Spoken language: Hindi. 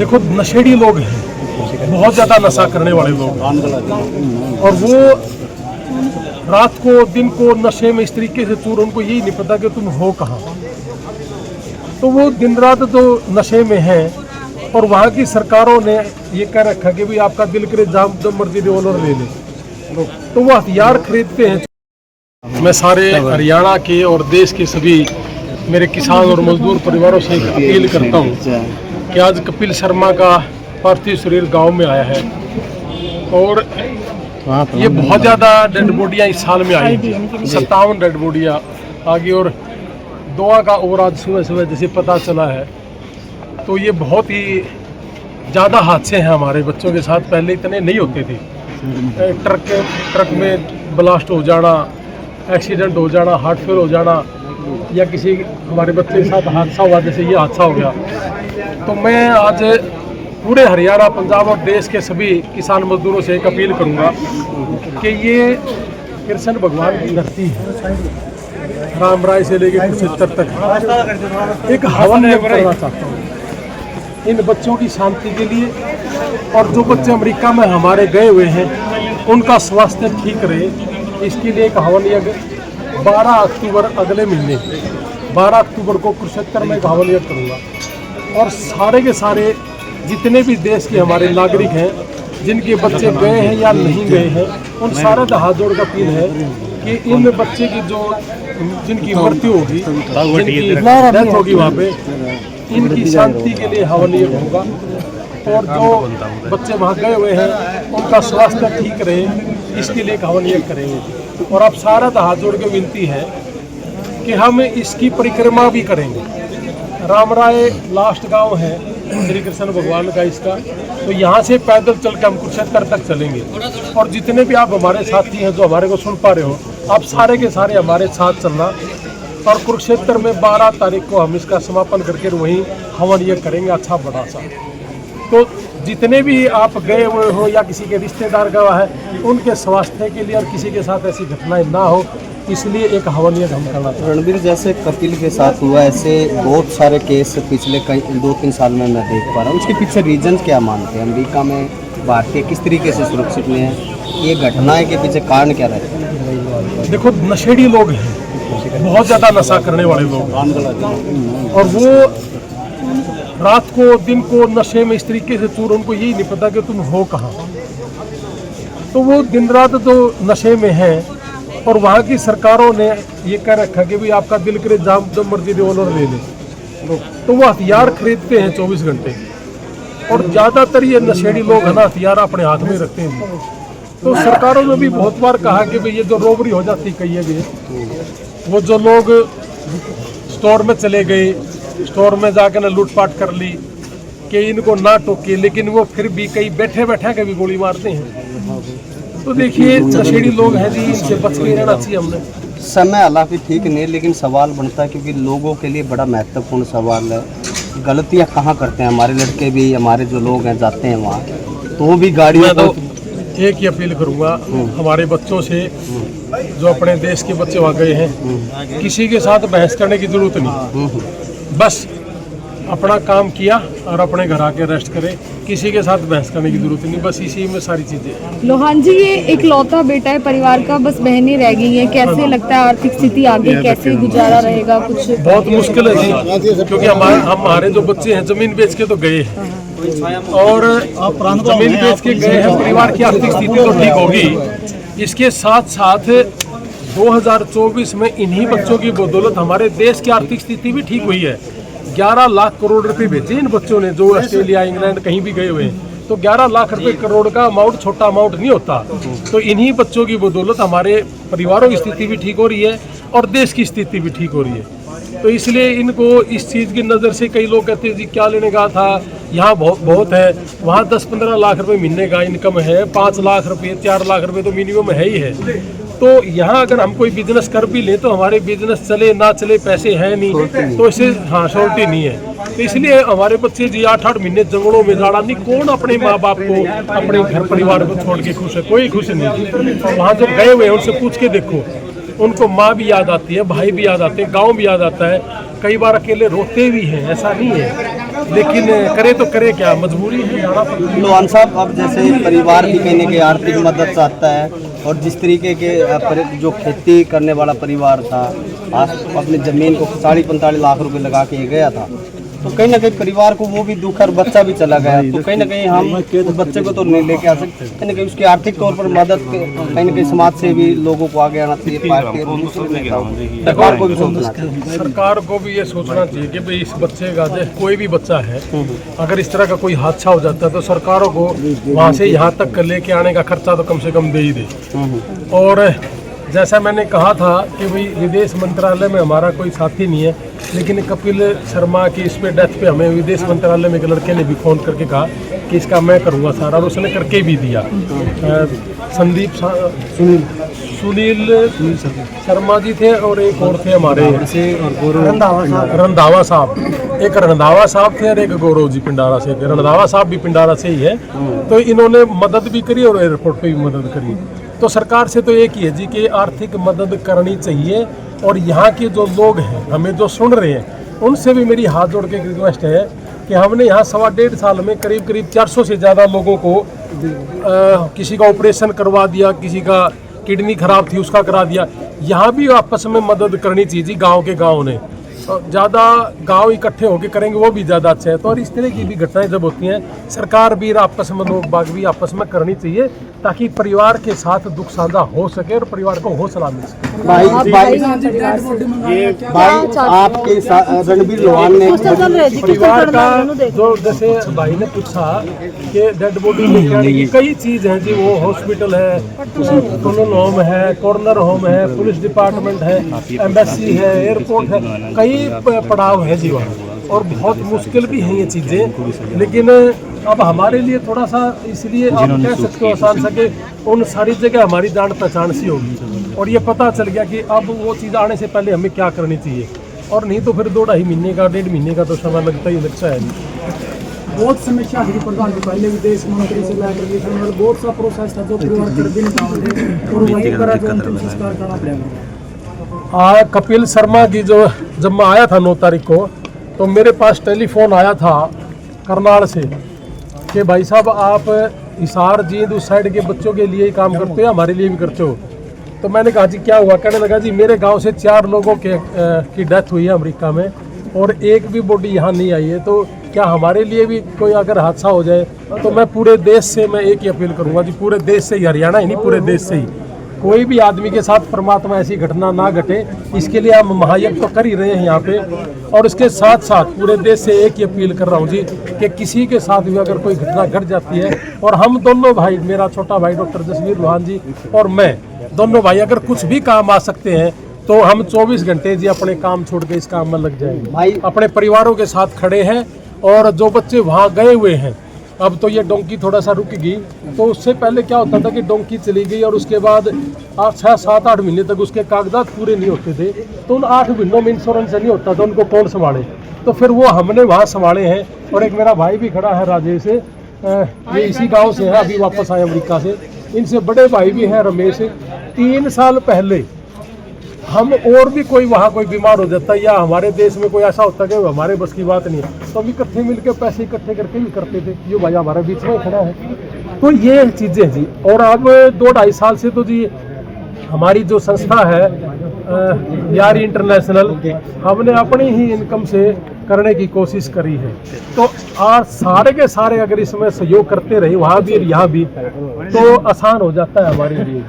देखो, नशेड़ी लोग हैं, बहुत ज़्यादा नशा करने वाले लोग हैं, और वो रात को दिन को नशे में इस तरीके से चूर, उनको यही नहीं पता कि तुम हो कहाँ। तो वो दिन रात तो नशे में हैं, और वहाँ की सरकारों ने ये कह रखा कि भाई आपका दिल करे जब मर्जी रिवॉल्वर ले ले, तो वो हथियार खरीदते हैं। मैं सारे हरियाणा के और देश के सभी मेरे किसान और मजदूर परिवारों से एक अपील करता हूँ कि आज कपिल शर्मा का पार्थिव शरीर गांव में आया है, और ये बहुत ज़्यादा डेड बॉडियाँ इस साल में आई हैं, 57 डेड बॉडियाँ आ गई, और दुआ का और आज सुबह सुबह जैसे पता चला है, तो ये बहुत ही ज़्यादा हादसे हैं हमारे बच्चों के साथ। पहले इतने नहीं होते थे, ट्रक में ब्लास्ट हो जाना, एक्सीडेंट हो जाना, हार्ट फेल हो जाना, या किसी हमारे बच्चे के साथ हादसा हुआ जैसे ये हादसा हो गया। तो मैं आज पूरे हरियाणा, पंजाब और देश के सभी किसान मजदूरों से एक अपील करूंगा कि ये कृष्ण भगवान की धरती है, रामराय से लेकर कुरुक्षेत्र तक एक हवन यज्ञ करना चाहता हूँ इन बच्चों की शांति के लिए, और जो बच्चे अमेरिका में हमारे गए हुए हैं उनका स्वास्थ्य ठीक रहे, इसके लिए एक हवन यज्ञ 12 अक्टूबर अगले महीने 12 अक्टूबर को कुरुक्षेत्र में एक हवन यज्ञ करूँगा, और सारे के सारे जितने भी देश के हमारे नागरिक हैं जिनके बच्चे गए हैं या नहीं गए हैं, उन सारे का हाथ जोड़ का अपील है कि इन बच्चे की जो जिनकी मृत्यु होगी, जिनकी डेथ होगी वहाँ पे, इनकी शांति के लिए हवन यज्ञ होगा, और जो बच्चे वहाँ गए हुए हैं उनका स्वास्थ्य ठीक रहे, इसके लिए हवन यज्ञ करेंगे। और अब सारा का हाथ जोड़ के विनती है कि हम इसकी परिक्रमा भी करेंगे। रामराय लास्ट गांव है श्री कृष्ण भगवान का इसका, तो यहाँ से पैदल चल के हम कुरुक्षेत्र तक चलेंगे, और जितने भी आप हमारे साथी हैं जो हमारे को सुन पा रहे हो, आप सारे के सारे हमारे साथ चलना, और कुरुक्षेत्र में 12 तारीख को हम इसका समापन करके वहीं हवन यज्ञ करेंगे अच्छा बड़ा सा। तो जितने भी आप गए हुए हो या किसी के रिश्तेदार गवा है, उनके स्वास्थ्य के लिए और किसी के साथ ऐसी घटनाएं ना हो, इसलिए एक हवन यज्ञ हम करना चाहते हैं। रणबीर, जैसे कपिल के साथ हुआ, ऐसे बहुत सारे केस पिछले कई 2-3 साल में मैं देख पा रहा हूँ। उसके पीछे रीजन क्या मानते हैं? अमेरिका में भारतीय किस तरीके से सुरक्षित में है, ये घटनाएं के पीछे कारण क्या रहते हैं? देखो, नशेड़ी लोग हैं, बहुत ज़्यादा नशा करने वाले लोग हैं, और वो रात को दिन को नशे में इस तरीके से चूर, उनको यही नहीं पता कि तुम हो कहाँ। तो वो दिन रात तो नशे में हैं, और वहाँ की सरकारों ने ये कह रखा कि भाई आपका दिल करे जब मर्जी रिवॉल्वर ले ले, तो वो हथियार खरीदते हैं 24 घंटे, और ज़्यादातर ये नशेड़ी लोग है ना, हथियार अपने हाथ में रखते हैं। तो सरकारों ने भी बहुत बार कहा कि भाई ये जो रोबरी हो जाती कई है, वो जो लोग स्टोर में चले गए, स्टोर में जाकर ना लूटपाट कर ली, कि इनको ना टोके, लेकिन वो फिर भी कई बैठे बैठे के भी गोली मारते हैं। तो देखिए, नशेड़ी लोग हैं जी, इनसे बच के रहना चाहिए हमने। समय हालांकि ठीक नहीं, लेकिन सवाल बनता है, क्योंकि लोगों के लिए बड़ा महत्वपूर्ण सवाल है, गलतियां कहाँ करते हैं हमारे लड़के भी, हमारे जो लोग हैं जाते हैं वहाँ, तो वो भी गाड़ियों तो एक ही अपील करूँगा हमारे बच्चों से, जो अपने देश के बच्चे वहाँ गए हैं, किसी के साथ बहस करने की जरूरत नहीं, बस अपना काम किया और अपने घर आके रेस्ट करें, किसी के साथ बहस करने की जरूरत नहीं, बस इसी में सारी चीजें। लोहान जी, ये एक लौता बेटा है परिवार का, बस बहनें रह गई हैं, कैसे लगता है आर्थिक स्थिति आगे कैसे गुजारा रहेगा? कुछ बहुत मुश्किल है जी, क्योंकि हमारे जो बच्चे हैं जमीन बेच के तो गए हैं, और जमीन बेच के गए हैं, परिवार की आर्थिक स्थिति तो ठीक होगी, इसके साथ साथ 2024 में इन्हीं बच्चों की बदौलत हमारे देश की आर्थिक स्थिति भी ठीक हुई है। 11 लाख करोड़ रुपए भेजे इन बच्चों ने, जो ऑस्ट्रेलिया, इंग्लैंड कहीं भी गए हुए हैं, तो 11 लाख रुपए करोड़ का अमाउंट छोटा अमाउंट नहीं होता। तो इन्हीं बच्चों की बदौलत हमारे परिवारों की स्थिति भी ठीक हो रही है, और देश की स्थिति भी ठीक हो रही है। तो इसलिए इनको इस चीज़ की नज़र से कई लोग कहते हैं जी क्या लेने का था, यहाँ बहुत है, वहाँ 10-15 लाख रुपए महीने का इनकम है, 5 लाख रुपये 4 लाख रुपये तो मिनिमम है ही है। तो यहाँ अगर हम कोई बिजनेस कर भी लें तो हमारे बिजनेस चले ना चले, पैसे हैं नहीं, तो इसे हाँ श्योरिटी नहीं है। तो इसलिए हमारे बच्चे जी 8-8 महीने जंगलों में जाड़ा नहीं, कौन अपने माँ बाप को, अपने घर परिवार को छोड़ के खुश है? कोई खुश नहीं। वहाँ जो गए हुए हैं उनसे पूछ के देखो, उनको माँ भी याद आती है, भाई भी याद आते हैं, गाँव भी याद आता है, कई बार अकेले रोते भी हैं, ऐसा नहीं है। लेकिन करे तो करे क्या, मजबूरी है, जाना पड़ता है। लोहान साहब, अब जैसे परिवार की कहने की आर्थिक मदद चाहता है और जिस तरीके के जो खेती करने वाला परिवार था, आज अपनी ज़मीन को 40-45 लाख रुपए लगा के गया था, तो कहीं ना कहीं परिवार को वो भी दुख, और बच्चा भी चला गया, तो कहीं ना कहीं हम उस बच्चे को तो नहीं लेके आ सकते, कहीं ना कहीं उसकी आर्थिक तौर पर मदद कहीं ना कहीं समाज से भी लोगों को आगे आना चाहिए, पार्टी सरकार को भी सोचना चाहिए। सरकार को भी ये सोचना चाहिए कि भाई इस बच्चे का, जो कोई भी बच्चा है, अगर इस तरह का कोई हादसा हो जाता है तो सरकारों को वहाँ से यहाँ तक लेके आने का खर्चा तो कम से कम दे ही दे। और जैसा मैंने कहा था कि भाई विदेश मंत्रालय में हमारा कोई साथी नहीं है, लेकिन कपिल शर्मा की इस पे डेथ पे हमें विदेश मंत्रालय में एक लड़के ने भी फ़ोन करके कहा कि इसका मैं करूँगा सारा, और उसने करके भी दिया। सुनील शर्मा जी थे और एक और थे हमारे रंधावा साहब, एक रंधावा साहब थे और एक गौरव जी पिंडारा से थे। रंधावा साहब भी पिंडारा से ही है, तो इन्होंने मदद भी करी और एयरपोर्ट पे भी मदद करी। तो सरकार से तो एक ही है जी कि आर्थिक मदद करनी चाहिए, और यहाँ के जो लोग हैं, हमें जो सुन रहे हैं, उनसे भी मेरी हाथ जोड़ के रिक्वेस्ट है कि हमने यहाँ 1.5 साल में करीब 400 से ज़्यादा लोगों को किसी का ऑपरेशन करवा दिया, किसी का किडनी खराब थी उसका करा दिया। यहाँ भी आपस में मदद करनी चाहिए जी, गाँव के गाँव ने ज़्यादा गांव इकट्ठे होकर करेंगे वो भी ज़्यादा अच्छा है। तो और इस तरह की भी घटनाएं जब होती हैं, सरकार भी आपस में, लोग बाग भी आपस में करनी चाहिए, ताकि परिवार के साथ दुख साझा हो सके और परिवार को हौसला मिल सके। भाई आपके साथ रणबीर लोहान ने परिवार का जो, जैसे भाई ने पूछा कि डेड बॉडी में कई चीज़ है जी, वो हॉस्पिटल है, कॉलोनी होम है, कॉर्नर होम है, पुलिस डिपार्टमेंट है, एम्बेसी है, एयरपोर्ट है, कई पड़ाव है जी वहाँ, और बहुत मुश्किल भी हैं ये चीज़ें। लेकिन अब हमारे लिए थोड़ा सा, इसलिए आप कह सकते हो आसान सा कि उन सारी जगह हमारी जान पहचान सी होगी, और ये पता चल गया कि अब वो चीज़ आने से पहले हमें क्या करनी चाहिए, और नहीं तो फिर 2-2.5 महीने का, 1.5 महीने का तो समय लगता ही लगता है। बहुत समीक्षा थी प्रधान जी, पहले विदेश मंत्री से लेकर बहुत सा प्रोसेस था जो परिवार कर भी नहीं पाए, और वहीं पर जो अंतिम संस्कार करना पड़ेगा। कपिल शर्मा की जो, जब मैं आया था 9 तारीख को, तो मेरे पास टेलीफोन आया था करनाल से कि भाई साहब आप हिसार जींद उस साइड के बच्चों के लिए ही काम करते हो, हमारे लिए भी करते हो। तो मैंने कहा जी क्या हुआ? कहने लगा जी मेरे गांव से 4 लोगों की डेथ हुई है अमेरिका में, और एक भी बॉडी यहाँ नहीं आई है, तो क्या हमारे लिए भी कोई अगर हादसा हो जाए तो मैं पूरे देश से मैं एक ही अपील करूँगा जी, पूरे देश से ही, हरियाणा ही नहीं पूरे देश से ही, कोई भी आदमी के साथ परमात्मा ऐसी घटना ना घटे, इसके लिए हम महायज्ञ तो कर ही रहे हैं यहाँ पे। और इसके साथ साथ पूरे देश से एक ही अपील कर रहा हूँ जी कि किसी के साथ भी अगर कोई घटना घट जाती है, और हम दोनों भाई, मेरा छोटा भाई डॉक्टर जसवीर लोहान जी और मैं, दोनों भाई अगर कुछ भी काम आ सकते हैं तो हम 24 घंटे जी अपने काम छोड़ के इस काम में लग जाएंगे भाई, अपने परिवारों के साथ खड़े हैं। और जो बच्चे वहाँ गए हुए हैं, अब तो ये डोंकी थोड़ा सा रुक गई, तो उससे पहले क्या होता था कि डोंकी चली गई और उसके बाद 6-7-8 महीने तक उसके कागजात पूरे नहीं होते थे, तो उन 8 महीनों में इंश्योरेंस नहीं होता था, उनको कौन संभाले? तो फिर वो हमने वहाँ संभाले हैं। और एक मेरा भाई भी खड़ा है राजेश, ये इसी गांव से है, अभी वापस आए अमेरिका से। इनसे बड़े भाई भी हैं रमेश। 3 साल पहले हम, और भी कोई वहाँ कोई बीमार हो जाता है या हमारे देश में कोई ऐसा होता है कि हमारे बस की बात नहीं है, तो हम इकट्ठे मिलकर पैसे इकट्ठे करके भी करते थे। ये भाई हमारे बीच में खड़ा है। तो ये चीज़ें जी, और अब 2-2.5 साल से तो जी हमारी जो संस्था है यारी इंटरनेशनल, हमने अपनी ही इनकम से करने की कोशिश करी है। तो और सारे के सारे अगर इसमें सहयोग करते रहे, वहाँ भी और यहाँ भी, तो आसान हो जाता है हमारे लिए।